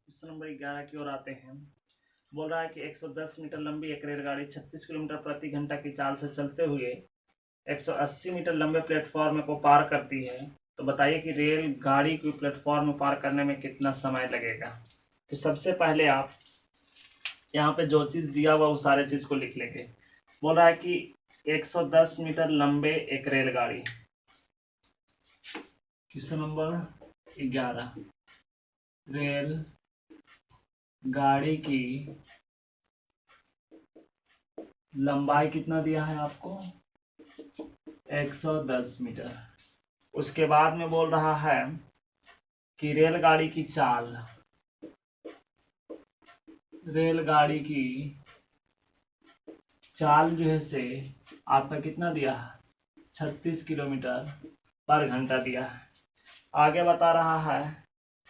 Question number 11 की ओर आते हैं। बोल रहा है कि 110 मीटर लंबी एक रेलगाड़ी 36 किलोमीटर प्रति घंटा की चाल से चलते हुए 180 मीटर लंबे प्लेटफॉर्म को पार करती है। तो बताइए कि रेलगाड़ी को प्लेटफॉर्म पार करने में कितना समय लगेगा। तो सबसे पहले आप यहाँ पे जो चीज़ दिया हुआ उस सारे चीज़ को लिख लेंगे। बोल रहा है कि 110 मीटर लंबे एक रेलगाड़ी। क्वेश्चन नंबर 11, रेल गाड़ी की लंबाई कितना दिया है आपको, 110 मीटर। उसके बाद में बोल रहा है कि रेलगाड़ी की चाल जो है से आपका कितना दिया है, 36 किलोमीटर पर घंटा दिया है। आगे बता रहा है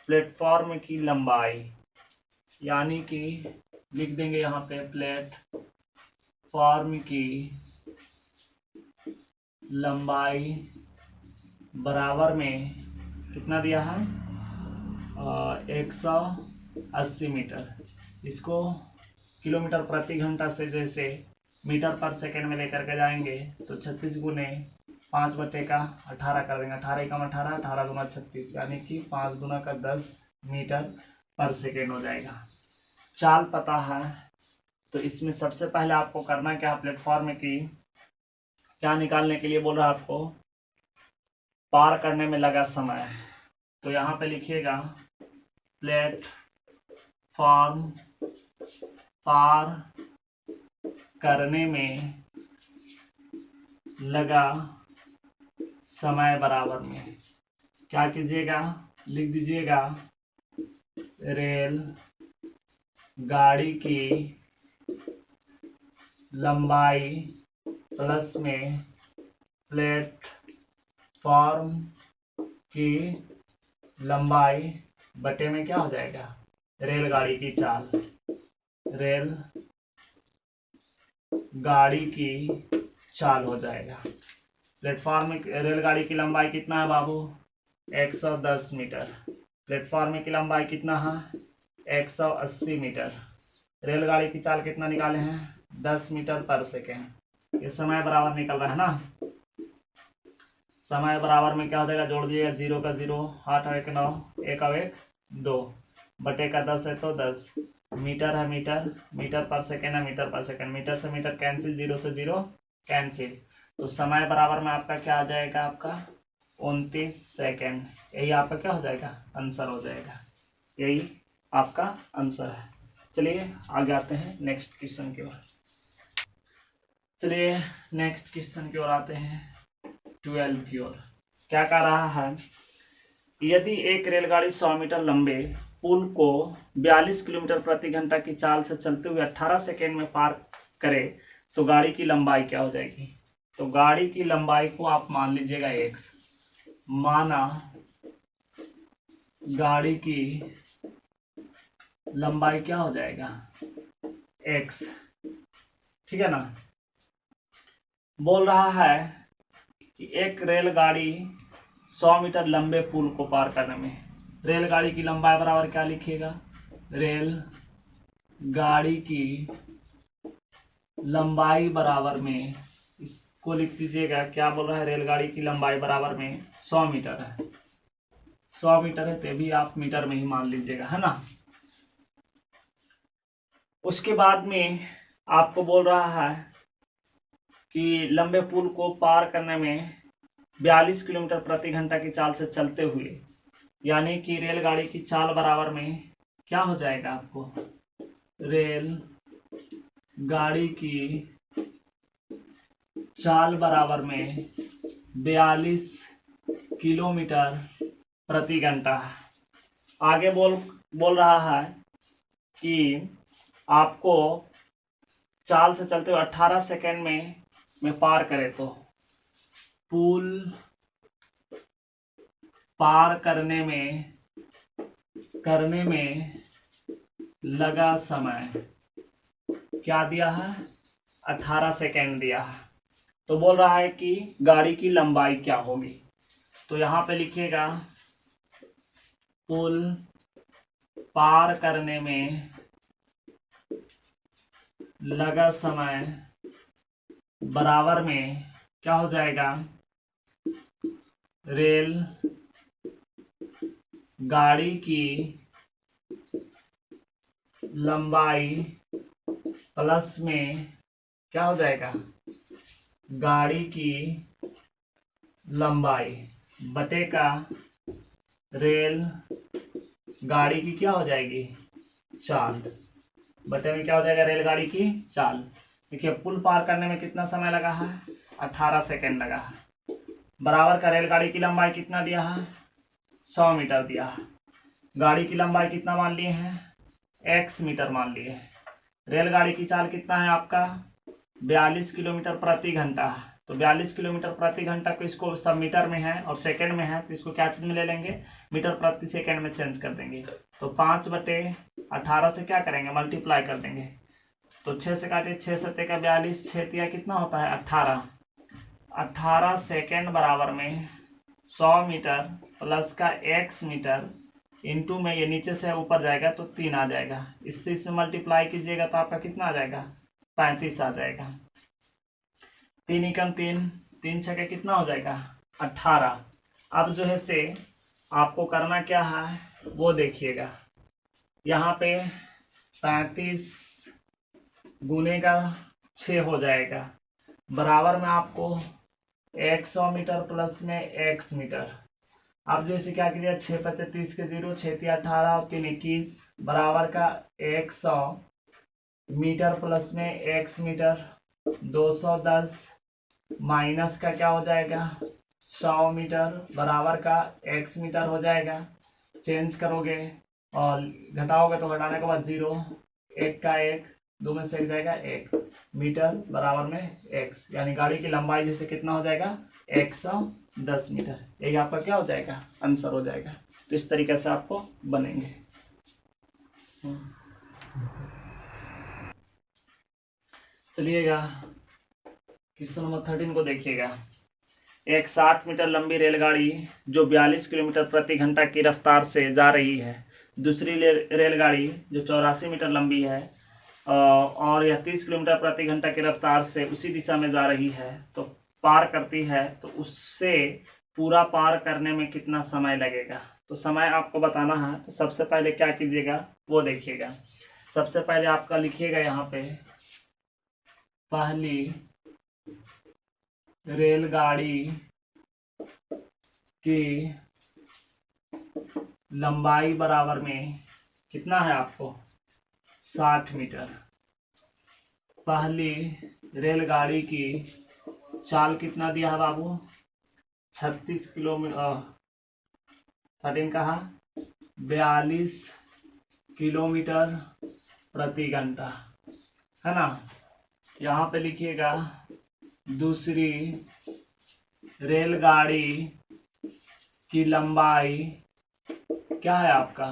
प्लेटफॉर्म की लंबाई, यानी कि लिख देंगे यहाँ पे प्लेटफॉर्म की लंबाई बराबर में कितना दिया है, 180 मीटर। इसको किलोमीटर प्रति घंटा से जैसे मीटर पर सेकेंड में लेकर के जाएंगे तो 36 गुने 5/18 कर देंगे। 18 एकम 18, 18 दूना 36, यानी कि 5 दूना का 10 मीटर पर सेकेंड हो जाएगा। चाल पता है तो इसमें सबसे पहले आपको करना क्या, प्लेटफॉर्म की क्या निकालने के लिए बोल रहा है आपको, पार करने में लगा समय। तो यहाँ पे लिखिएगा प्लेटफॉर्म पार करने में लगा समय बराबर में क्या कीजिएगा, लिख दीजिएगा रेल गाड़ी की लंबाई प्लस में प्लेटफॉर्म की लंबाई बटे में क्या हो जाएगा, रेलगाड़ी की चाल। रेल गाड़ी की चाल हो जाएगा। प्लेटफॉर्म में रेलगाड़ी की लंबाई कितना है बाबू, 110 मीटर। प्लेटफॉर्म की लंबाई कितना है, 180 मीटर। रेलगाड़ी की चाल कितना निकाले हैं, 10 मीटर पर सेकेंड। ये समय बराबर निकल रहा है ना। समय बराबर में क्या हो जाएगा, जोड़ दीजिएगा 0 का 0, 8 और 1 9, 1 और 1 2, बटे का 10 है तो 10। मीटर है मीटर, मीटर पर सेकेंड है मीटर पर सेकेंड, मीटर से मीटर कैंसिल, 0 से 0 कैंसिल। तो समय बराबर में आपका क्या आ जाएगा, आपका 29 सेकेंड। यही आपका क्या हो जाएगा, आंसर हो जाएगा। यही आपका आंसर है। चलिए आगे आते हैं नेक्स्ट क्वेश्चन की ओर। चलिए नेक्स्ट क्वेश्चन की ओर आते हैं, 12 की ओर। क्या कह रहा है, यदि एक रेलगाड़ी 100 मीटर लंबे पुल को 42 किलोमीटर प्रति घंटा की चाल से चलते हुए 18 सेकेंड में पार करे तो गाड़ी की लंबाई क्या हो जाएगी। तो गाड़ी की लंबाई को आप मान लीजिएगा x, माना गाड़ी की लंबाई क्या हो जाएगा, x, ठीक है ना। बोल रहा है कि एक रेलगाड़ी 100 मीटर लंबे पुल को पार करने में रेलगाड़ी की लंबाई बराबर क्या लिखिएगा, रेल गाड़ी की लंबाई बराबर में, इसको लिख दीजिएगा, क्या बोल रहा है, रेलगाड़ी की लंबाई बराबर में 100 मीटर है। 100 मीटर है तो भी आप मीटर में ही मान लीजिएगा, है ना। उसके बाद में आपको बोल रहा है कि लंबे पुल को पार करने में 42 किलोमीटर प्रति घंटा की चाल से चलते हुए, यानी कि रेलगाड़ी की चाल बराबर में क्या हो जाएगा आपको, रेल गाड़ी की चाल बराबर में 42 किलोमीटर प्रति घंटा। आगे बोल रहा है कि आपको चाल से चलते हुए 18 सेकेंड में पार करे तो पुल पार करने में लगा समय क्या दिया है, 18 सेकेंड दिया है। तो बोल रहा है कि गाड़ी की लंबाई क्या होगी। तो यहाँ पे लिखिएगा पुल पार करने में लगा समय बराबर में क्या हो जाएगा, रेल गाड़ी की लंबाई प्लस में क्या हो जाएगा, गाड़ी की लंबाई बटे का रेल गाड़ी की क्या हो जाएगी, चाल, बटे में क्या हो जाएगा, रेलगाड़ी की चाल। देखिए पुल पार करने में कितना समय लगा है, 18 सेकेंड लगा है, बराबर का रेलगाड़ी की लंबाई कितना दिया है, 100 मीटर दिया है। गाड़ी की लंबाई कितना मान लिए हैं, x मीटर मान लिए। रेलगाड़ी की चाल कितना है आपका, 42 किलोमीटर प्रति घंटा। तो 42 किलोमीटर प्रति घंटा को इसको सब मीटर में है और सेकंड में है, तो इसको क्या चीज में ले लेंगे, मीटर प्रति सेकंड में चेंज कर देंगे। तो 5/18 से क्या करेंगे, मल्टीप्लाई कर देंगे। तो 6 से काटिए, 6 सत्ते का 42, 6 तिया कितना होता है 18। 18 सेकेंड बराबर में 100 मीटर प्लस का x मीटर इंटू में ये नीचे से ऊपर जाएगा तो 3 आ जाएगा, इससे इसमें मल्टीप्लाई कीजिएगा तो आपका कितना आ जाएगा, 35 आ जाएगा। 3 एकम 3, 3 छक्के कितना हो जाएगा, 18। अब जो है से आपको करना क्या है वो देखिएगा, यहाँ पे 35 गुने का 6 हो जाएगा, बराबर में आपको 100 मीटर प्लस में x मीटर। अब जैसे क्या कीजिए, 6 × 5 = 30 के 0, 6 × 3 = 18 और 3 = 21, बराबर का 100 मीटर प्लस में x मीटर, 210 माइनस का क्या हो जाएगा, 100 मीटर, बराबर का x मीटर हो जाएगा। चेंज करोगे और घटाओगे तो घटाने के बाद 0, 1 का 1, 2 में से 1 जाएगा 1 मीटर बराबर में x, यानी गाड़ी की लंबाई जैसे कितना हो जाएगा, 110 मीटर। यही आपका क्या हो जाएगा, आंसर हो जाएगा। तो इस तरीके से आपको बनेंगे। चलिएगा क्वेश्चन नंबर 13 को देखिएगा। एक 60 मीटर लंबी रेलगाड़ी जो 42 किलोमीटर प्रति घंटा की रफ्तार से जा रही है, दूसरी रेलगाड़ी जो 84 मीटर लंबी है और यह 30 किलोमीटर प्रति घंटा की रफ्तार से उसी दिशा में जा रही है, तो पार करती है, तो उससे पूरा पार करने में कितना समय लगेगा। तो समय आपको बताना है, तो सबसे पहले क्या कीजिएगा वो देखिएगा। सबसे पहले आपका लिखिएगा यहाँ पे, पहली रेलगाड़ी की लंबाई बराबर में कितना है आपको, 60 मीटर। पहली रेलगाड़ी की चाल कितना दिया है बाबू, 36 किलोमीटर, 13 कहा 42 किलोमीटर प्रति घंटा है ना। यहाँ पे लिखिएगा दूसरी रेलगाड़ी की लंबाई क्या है आपका,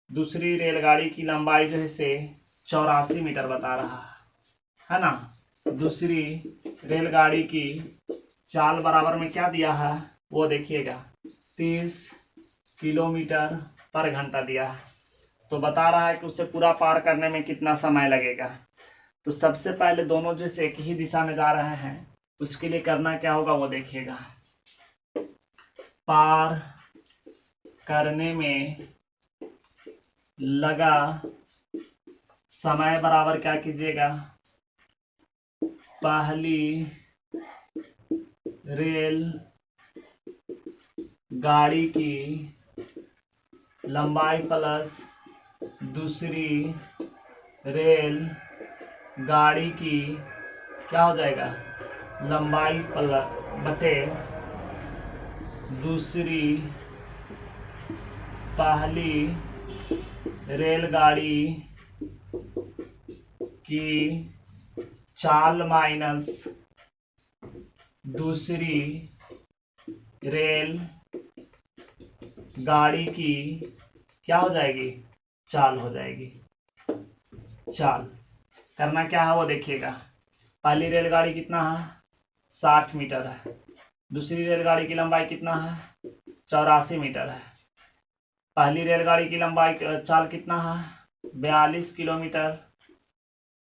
दूसरी रेलगाड़ी की लंबाई जो है से 84 मीटर बता रहा है ना। दूसरी रेलगाड़ी की चाल बराबर में क्या दिया है वो देखिएगा, 30 किलोमीटर पर घंटा दिया है। तो बता रहा है कि उसे पूरा पार करने में कितना समय लगेगा। तो सबसे पहले दोनों जैसे एक ही दिशा में जा रहे हैं, उसके लिए करना क्या होगा वो देखिएगा। पार करने में लगा समय बराबर क्या कीजिएगा, पहली रेल गाड़ी की लंबाई प्लस दूसरी रेल गाड़ी की क्या हो जाएगा, लंबाई प्लस बटे दूसरी पहली रेलगाड़ी की चाल माइनस दूसरी रेल गाड़ी की क्या हो जाएगी, चाल हो जाएगी। चाल करना क्या है वो देखिएगा। पहली रेलगाड़ी कितना है, 60 मीटर है, दूसरी रेलगाड़ी की लंबाई कितना है, 84 मीटर है। पहली रेलगाड़ी की लंबाई चाल कितना है, 42 किलोमीटर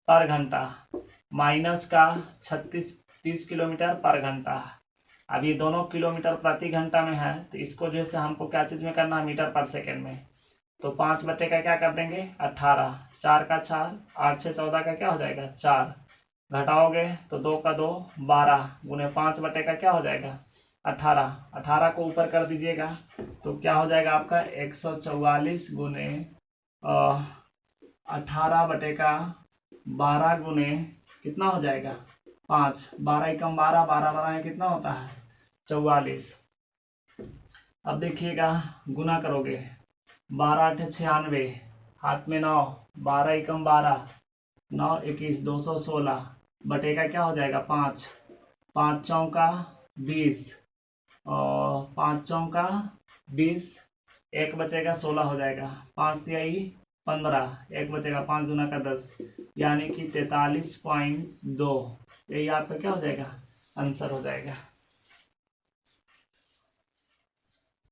पर घंटा माइनस का 30 किलोमीटर पर घंटा। अब ये दोनों किलोमीटर प्रति घंटा में है, तो इसको जो है हमको क्या चीज़ में करना है, मीटर पर सेकेंड में। तो 5 बटे का क्या कर देंगे 18, 4 का 4, 8 6 14 का क्या हो जाएगा 4, घटाओगे तो 2 का 2 12 गुने 5 बटे का क्या हो जाएगा 18, 18 को ऊपर कर दीजिएगा तो क्या हो जाएगा आपका 144 गुने 18 बटे का 12 गुने कितना हो जाएगा 5, 12 एकम 12, 12 12 कितना होता है 44। अब देखिएगा गुना करोगे 12 8 96, हाथ में 9, 12 एकम 12, 9 21 216 बटे का क्या हो जाएगा 5, 5 चौका 20 और 5 चौका 20, एक बचेगा 16 हो जाएगा, 5 तिहाई 15, एक बचेगा 5 दूना का 10, यानी कि 43.2। यही आपका क्या हो जाएगा आंसर हो जाएगा।